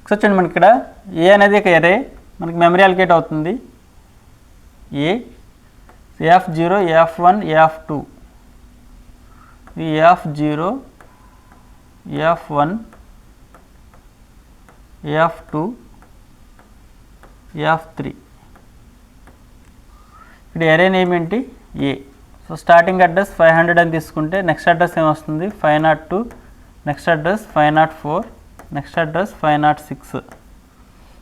చూడండి మనకి ఇక్కడ ఏ అనేది ఒక ఎరే మనకి మెమరీ అలొకేట్ అవుతుంది. ఏ AF0 AF1 AF2 ఇది AF0 AF1 AF2 AF3 ఇక్కడ ఎరే నేమ్ ఏంటి ఏ. సో స్టార్టింగ్ అడ్రస్ 500 అని తీసుకుంటే నెక్స్ట్ అడ్రస్ ఏమొస్తుంది 502, నెక్స్ట్ అడ్రస్ 504, నెక్స్ట్ అడ్రస్ 506.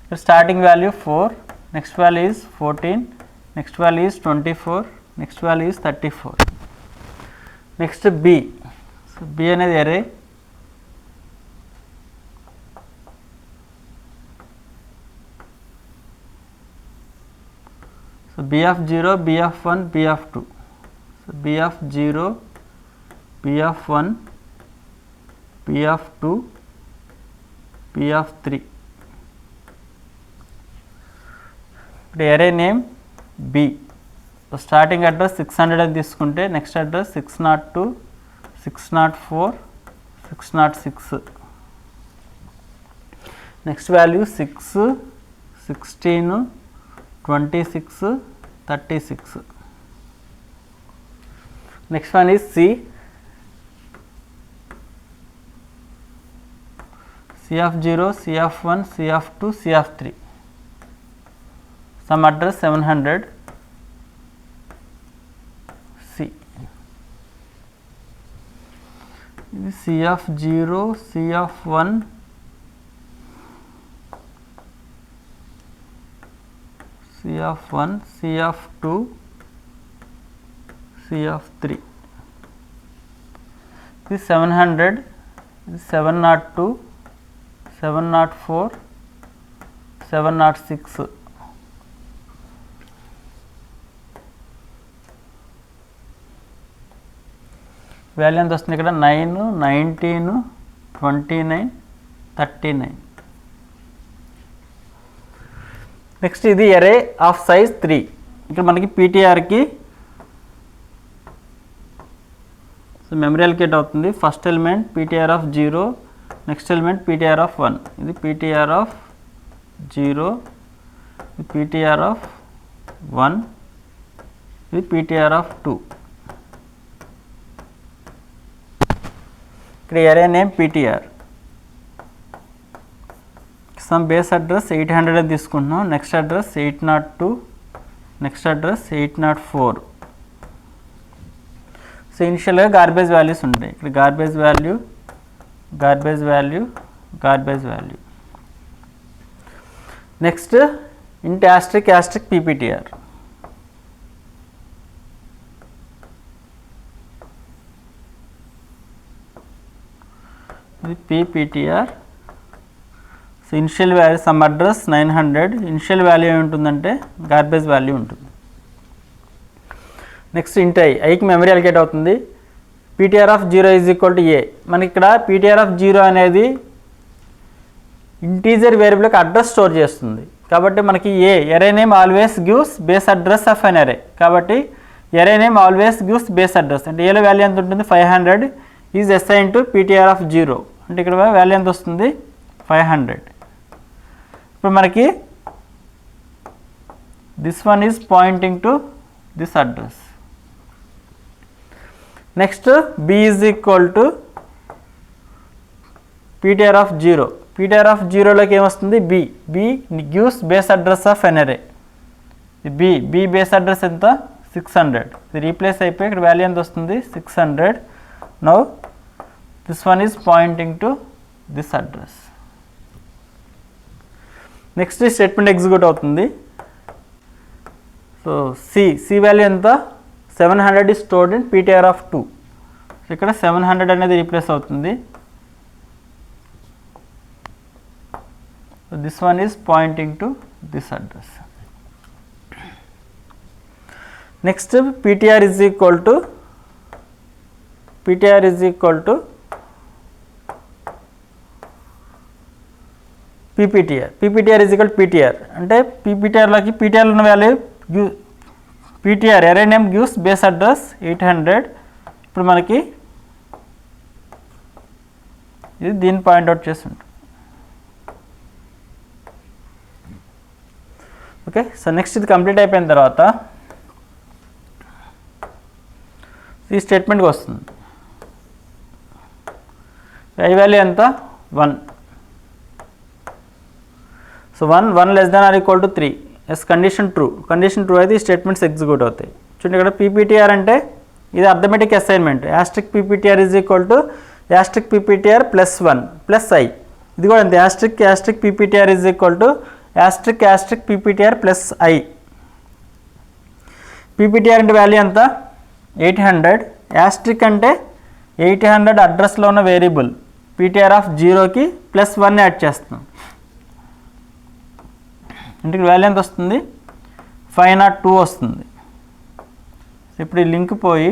ఇక్కడ starting value 4, next value is 14, next value is 24, next value is 34. Next B. So B అనేది array. So BF0 BF1 BF2. So BF0 BF1 BF2 BF3. ఇప్పుడు array name B. So starting address 600 అని తీసుకుంటే next address 602, 604, 606. Next value 6, 16, 26, 36. Next one is C. CF0 CF1 CF2 CF3. Some address 700. C. ఇది CF0 CF1 CF1 CF2 CF3. ఇది 700, ఇది 702, 704, 706. Value ఎంత వస్తుంది ఇక్కడ 9, 19, 29, 39. Next ఇది ఎరే ఆఫ్ సైజ్ 3. ఇక్కడ మనకి పీటీఆర్కి సో మెమరీ అలొకేట్ అవుతుంది. First element PTR of 0, next element PTR of 1. ఇది PTR ఆఫ్ 0, ఇది PTR ఆఫ్ 1, ఇది PTR ఆఫ్ 2. ఇక్కడ array name PTR. Some base address 800 అని తీసుకుంటున్నాం. Next address 802, next address 804. So ఇనిషియల్గా గార్బేజ్ వాల్యూస్ ఉంటాయి. ఇక్కడ garbage value, garbage value, garbage value. Next int asterisk asterisk PPTR. ఇది PPTR. So initial value some address 900. Initial value ఏముంటుందంటే garbage value ఉంటుంది. Next int ఐకి memory allocate అవుతుంది. PTR of 0 is equal to A. మనకి ఇక్కడ PTR of 0 అనేది integer వేరియబుల్కి address store చేస్తుంది. కాబట్టి మనకి array name always gives base address of an array. కాబట్టి array name always gives base address. అంటే ఏలో వాల్యూ ఎంత ఉంటుంది 500 is assign to PTR of 0. అంటే ఇక్కడ వాల్యూ ఎంత వస్తుంది 500. ఇప్పుడు మనకి this one is pointing to this address. Next B is equal to PTR of 0. PTR of 0లోకి ఏమొస్తుంది B gives base address of an array. B base address ఎంత 600. ఇది రీప్లేస్ అయిపోయి ఇక్కడ వాల్యూ ఎంత వస్తుంది 600. Now this one is pointing to this address. Next statement execute అవుతుంది. So C value ఎంత 700 is stored in PTR of 2. ఇక్కడ 700 అనేది రీప్లేస్ అవుతుంది. So this one is pointing to this address. Next PTR is equal to PTR is equal to PPTR is equal PTR. అంటే PPTRలోకి PTR ఉన్న value PTR array name gives base address 800. ఇప్పుడు మనకి ఇది దీన్ని పాయింట్అవుట్ చేసి ఉంటుంది. ఓకే. సో నెక్స్ట్ ఇది కంప్లీట్ అయిపోయిన తర్వాత ఈ స్టేట్మెంట్కి వస్తుంది. ఐ వాల్యూ ఎంత 1. So 1 less than or equal to 3. Yes condition true అయితే ఈ స్టేట్మెంట్స్ ఎగ్జిక్యూట్ అవుతాయి. చూడండి ఇక్కడ పీపీటీఆర్ అంటే ఇది arithmetic assignment. Asterisk PPTR is equal to asterisk PPTR plus 1 plus I. ఇది కూడా అంతే. Asterisk PPTR is equal to asterisk PPTR plus I. PPTR అంటే వాల్యూ ఎంత 800. యాస్ట్రిక్ అంటే 800 అడ్రస్లో ఉన్న వేరియబుల్ పీటీఆర్ ఆఫ్ 0కి ప్లస్ 1 యాడ్ చేస్తున్నాం. అంటే ఇక్కడ వాల్యూ ఎంత వస్తుంది 502 వస్తుంది. ఇప్పుడు ఈ లింక్ పోయి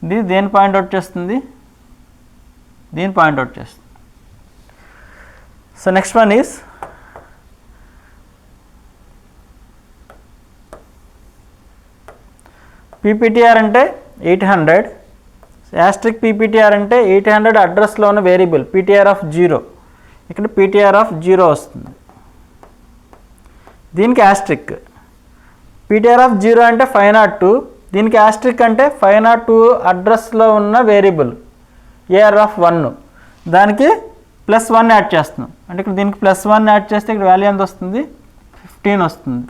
ఇది దేని పాయింట్అవుట్ చేస్తుంది, దీని పాయింట్అవుట్ చేస్తుంది. సో నెక్స్ట్ వన్ ఈజ్ పీపీటీఆర్ అంటే 800. యాస్ట్రిక్ పీపీటీఆర్ అంటే 800 అడ్రస్లో ఉన్న వేరియబుల్ పీటీఆర్ ఆఫ్ 0. ఇక్కడ పీటీఆర్ ఆఫ్ 0 వస్తుంది. దీనికి యాస్ట్రిక్ పీటీఆర్ ఆఫ్ 0 అంటే 502. దీనికి యాస్ట్రిక్ అంటే 502 అడ్రస్లో ఉన్న వేరియబుల్ ఏఆర్ ఆఫ్ 1. దానికి ప్లస్ 1 యాడ్ చేస్తున్నాం. అంటే ఇక్కడ దీనికి ప్లస్ 1 యాడ్ చేస్తే ఇక్కడ వాల్యూ ఎంత వస్తుంది 15 వస్తుంది.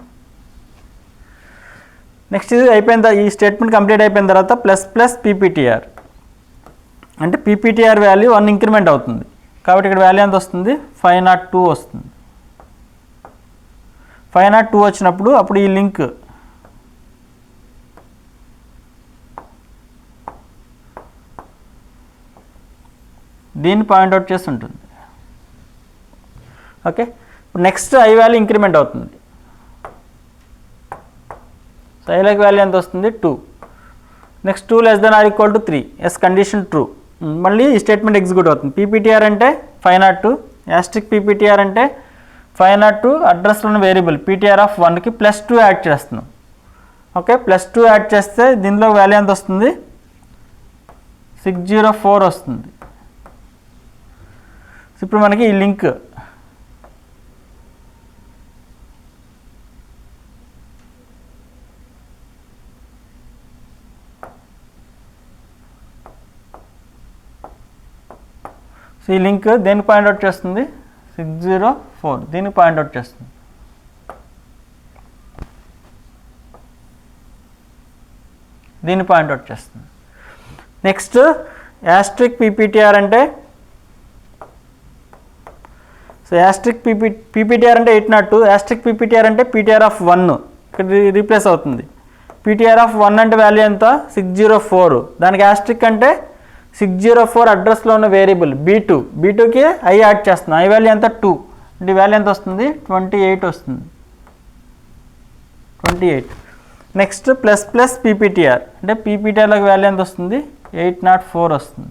నెక్స్ట్ ఇది అయిపోయిన ఈ స్టేట్మెంట్ కంప్లీట్ అయిపోయిన తర్వాత ప్లస్ పీపీటీఆర్ అంటే పీపీటీఆర్ వాల్యూ 1 ఇంక్రిమెంట్ అవుతుంది. కాబట్టి ఇక్కడ వాల్యూ ఎంత వస్తుంది 502 వస్తుంది. 502 వచ్చినప్పుడు అప్పుడు ఈ లింక్ దీన్ని పాయింట్అవుట్ చేసి ఉంటుంది. Okay. Next I value increment అవుతుంది. సో ఐలోకి వాల్యూ ఎంత వస్తుంది 2. Next 2 less than or equal to 3. Yes condition true. మళ్ళీ ఈ స్టేట్మెంట్ ఎగ్జిక్యూట్ అవుతుంది. పీపీటీఆర్ అంటే 502. యాస్ట్రిక్ పీపీటీఆర్ అంటే 502 అడ్రస్లో ఉన్న వేరియబుల్ పీటీఆర్ ఆఫ్ 1కి ప్లస్ 2 యాడ్ చేస్తున్నాం. ఓకే. ప్లస్ 2 యాడ్ చేస్తే దీనిలో వాల్యూ ఎంత వస్తుంది 604 వస్తుంది. ఇప్పుడు మనకి ఈ లింక్ సో ఈ లింక్ దేనికి పాయింట్అవుట్ చేస్తుంది 604 దీనికి పాయింట్అవుట్ చేస్తుంది. దీన్ని పాయింట్అవుట్ చేస్తుంది. నెక్స్ట్ యాస్ట్రిక్ పీపీటీఆర్ అంటే సో యాస్ట్రిక్ పీపీటీఆర్ అంటే 802. యాస్ట్రిక్ పీపీటీఆర్ అంటే పీటీఆర్ ఆఫ్ 1 ఇక్కడ రీప్లేస్ అవుతుంది. పీటీఆర్ ఆఫ్ 1 అంటే వాల్యూ ఎంత 604. దానికి యాస్ట్రిక్ అంటే 604 అడ్రస్లో ఉన్న వేరియబుల్ బీ2కి ఐ యాడ్ చేస్తున్నాం. ఐ వాల్యూ ఎంత 2. అంటే వాల్యూ ఎంత వస్తుంది 28 వస్తుంది. 28. నెక్స్ట్ ప్లస్ పీపీటీఆర్ అంటే పీపీటీఆర్లోకి వాల్యూ ఎంత వస్తుంది 804 వస్తుంది.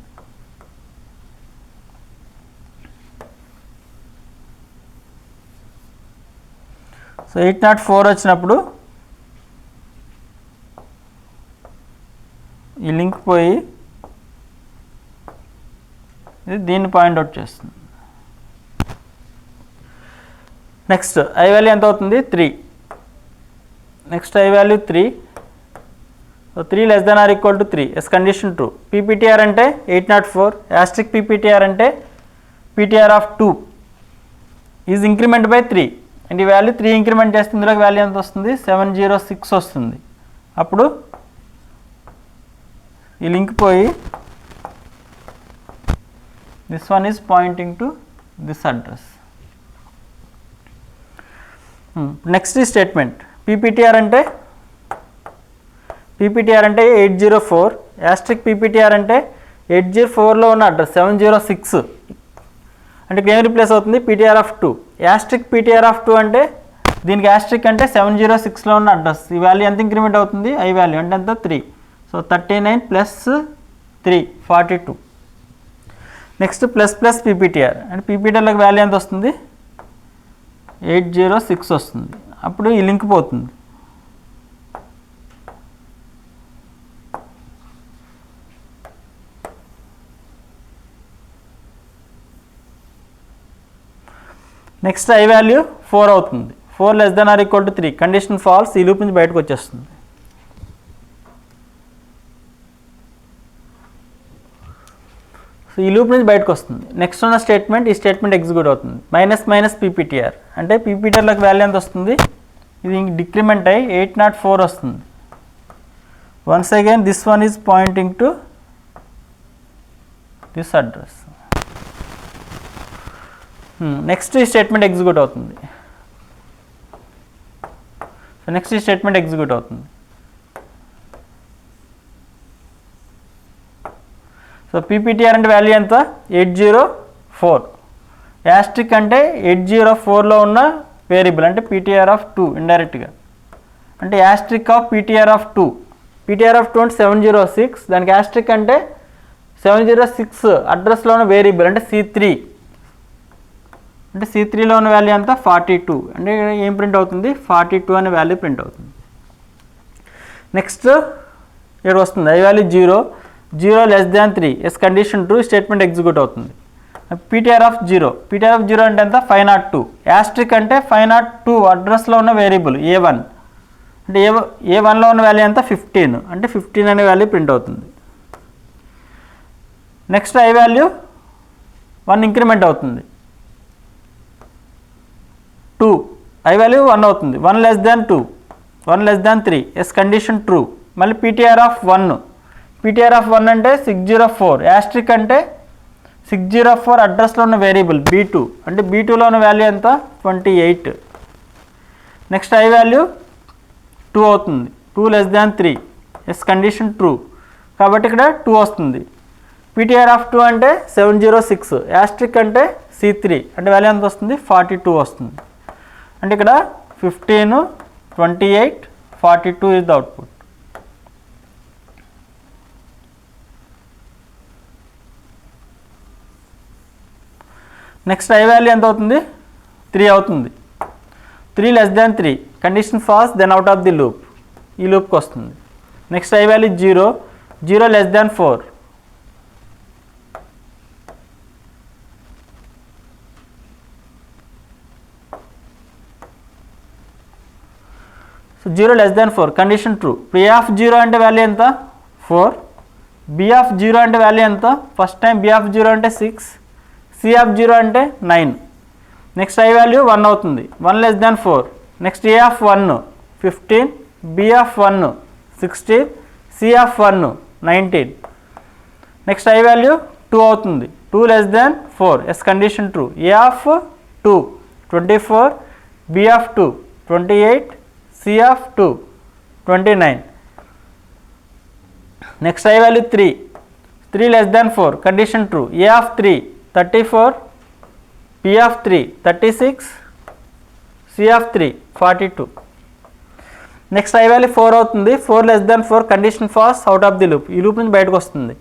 సో 804 వచ్చినప్పుడు ఈ లింక్ పోయి ఇది దీన్ని పాయింట్అవుట్ చేస్తుంది. నెక్స్ట్ ఐ వాల్యూ ఎంత అవుతుంది 3. Next I value 3. సో 3 less than or equal to 3. Yes condition true. PPTR అంటే 804. యాస్ట్రిక్ పీపీటీఆర్ అంటే PTR of 2 is increment by 3. And ఈ వాల్యూ 3 ఇంక్రిమెంట్ చేస్తే ఇందులోకి వాల్యూ ఎంత వస్తుంది 706 వస్తుంది. అప్పుడు ఈ లింక్ పోయి this one is pointing to this address. Next ఈ స్టేట్మెంట్ పీపీటీఆర్ అంటే 804. యాస్ట్రిక్ పీపీటీఆర్ అంటే 804లో ఉన్న అడ్రస్ 706. అంటే ఏం రీప్లేస్ అవుతుంది PTR of 2. Asterisk PTR of 2 అంటే దీనికి యాస్ట్రిక్ అంటే 706లో ఉన్న అడ్రస్. ఈ వాల్యూ ఎంత ఇంక్రిమెంట్ అవుతుంది ఐ వాల్యూ అంటే ఎంత 3. So 39 plus 3 42. నెక్స్ట్ ప్లస్ పీపీటీఆర్ అంటే పీపీటీఆర్లోకి వాల్యూ ఎంత వస్తుంది 806 వస్తుంది. అప్పుడు ఈ లింక్ పోతుంది. నెక్స్ట్ ఐ వాల్యూ 4 అవుతుంది. 4 less than or equal to 3, condition false, ఈ లూప్ నుంచి బయటకు వచ్చేస్తుంది. సో ఈ లూప్ నుంచి బయటకు వస్తుంది. నెక్స్ట్ ఉన్న స్టేట్మెంట్, ఈ స్టేట్మెంట్ ఎగ్జిక్యూట్ అవుతుంది. మైనస్ పీపీటీఆర్ అంటే పీపీటీఆర్లోకి వాల్యూ ఎంత వస్తుంది, ఇది డిక్రిమెంట్ అయ్యి 804 వస్తుంది. Once again this one is pointing to this address. Next ఈ స్టేట్మెంట్ ఎగ్జిక్యూట్ అవుతుంది. సో నెక్స్ట్ ఈ స్టేట్మెంట్ ఎగ్జిక్యూట్ అవుతుంది. సో పీపీటీఆర్ అంటే వాల్యూ ఎంత, 804. యాస్ట్రిక్ అంటే 804లో ఉన్న వేరియబుల్ అంటే పీటీఆర్ ఆఫ్ 2 ఇండైరెక్ట్గా అంటే asterisk of PTR of 2. PTR of 2 అంటే 706, దానికి యాస్ట్రిక్ అంటే 706 అడ్రస్లో ఉన్న వేరియబుల్ అంటే C3. అంటే C3లో ఉన్న వాల్యూ ఎంత 42, అంటే ఏం ప్రింట్ అవుతుంది 42 అనే వాల్యూ ప్రింట్ అవుతుంది. నెక్స్ట్ ఇక్కడ వస్తుంది I value 0 less than 3, yes condition true, statement execute అవుతుంది. పీటీఆర్ ఆఫ్ 0 అంటే ఎంత 502, యాస్ట్రిక్ అంటే 502 అడ్రస్లో ఉన్న వేరియబుల్ A1 అంటే A1లో ఉన్న వాల్యూ ఎంత 15, అంటే 15 అనే వాల్యూ ప్రింట్ అవుతుంది. నెక్స్ట్ ఐ వాల్యూ 1 ఇంక్రిమెంట్ అవుతుంది. 2 ఐ వాల్యూ 1 అవుతుంది. 1 less than 2, 1 less than 3, yes condition true. మళ్ళీ పీటీఆర్ ఆఫ్ 1, పీటీఆర్ ఆఫ్ 1 అంటే 604, యాస్ట్రిక్ అంటే 604 అడ్రస్లో ఉన్న వేరియబుల్ B2 అంటే B2లో ఉన్న వాల్యూ ఎంత 28. నెక్స్ట్ ఐ వాల్యూ 2 అవుతుంది. 2 less than 3, yes condition true, కాబట్టి ఇక్కడ 2 వస్తుంది. పీటీఆర్ ఆఫ్ 2 అంటే 706, యాస్ట్రిక్ అంటే C3 అంటే వాల్యూ ఎంత వస్తుంది 42 వస్తుంది. అంటే ఇక్కడ 15, 28, 42 is the output. Next I value ఎంత అవుతుంది 3 అవుతుంది. 3 less than 3, condition false, then out of the loop, ఈ లూప్కి వస్తుంది. Next I value 0 less than 4, so 0 less than 4 condition true. A of 0 అంటే వాల్యూ ఎంత 4, బి ఆఫ్ 0 అంటే వాల్యూ ఎంత, ఫస్ట్ టైం బి ఆఫ్ 0 అంటే 6, సి ఆఫ్ 0 అంటే 9. Next I value 1 అవుతుంది. 1 less than 4, next A of 1 15, B of 1 16, C of 1 19. Next I value 2 అవుతుంది. 2 less than 4, yes condition true. A of 2 24, B of 2 28, C of 2 29. Next I value 3 less than 4, condition true. A of 3 34, P of 3 36, C of 3 42. Next I value 4 అవుతుంది. 4 less than 4, condition false, out of the loop, ఈ loop నుంచి బయటకు వస్తుంది.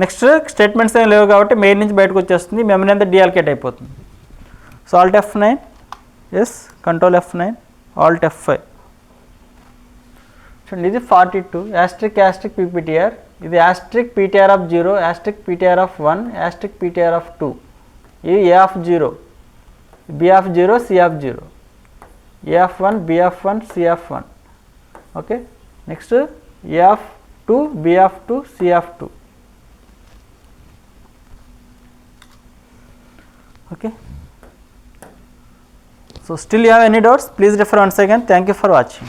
Next statements ఏం లేవు కాబట్టి main నుంచి బయటకు వచ్చేస్తుంది, మెమరీ అంతా డీఅల్కేట్ అయిపోతుంది. So alt F9, yes control F9, alt F5. చూడండి ఇది 42, యాస్ట్రిక్ పీపీటీఆర్, ఇది asterisk PTR of 0, asterisk PTR of 1, asterisk PTR of 2, ఇది A of 0, B of 0, C of 0, A of 1, B of 1, C of 1. Okay, next A of 2, B of 2, C of 2. Okay, so still you have any doubts, please refer once again. Thank you for watching.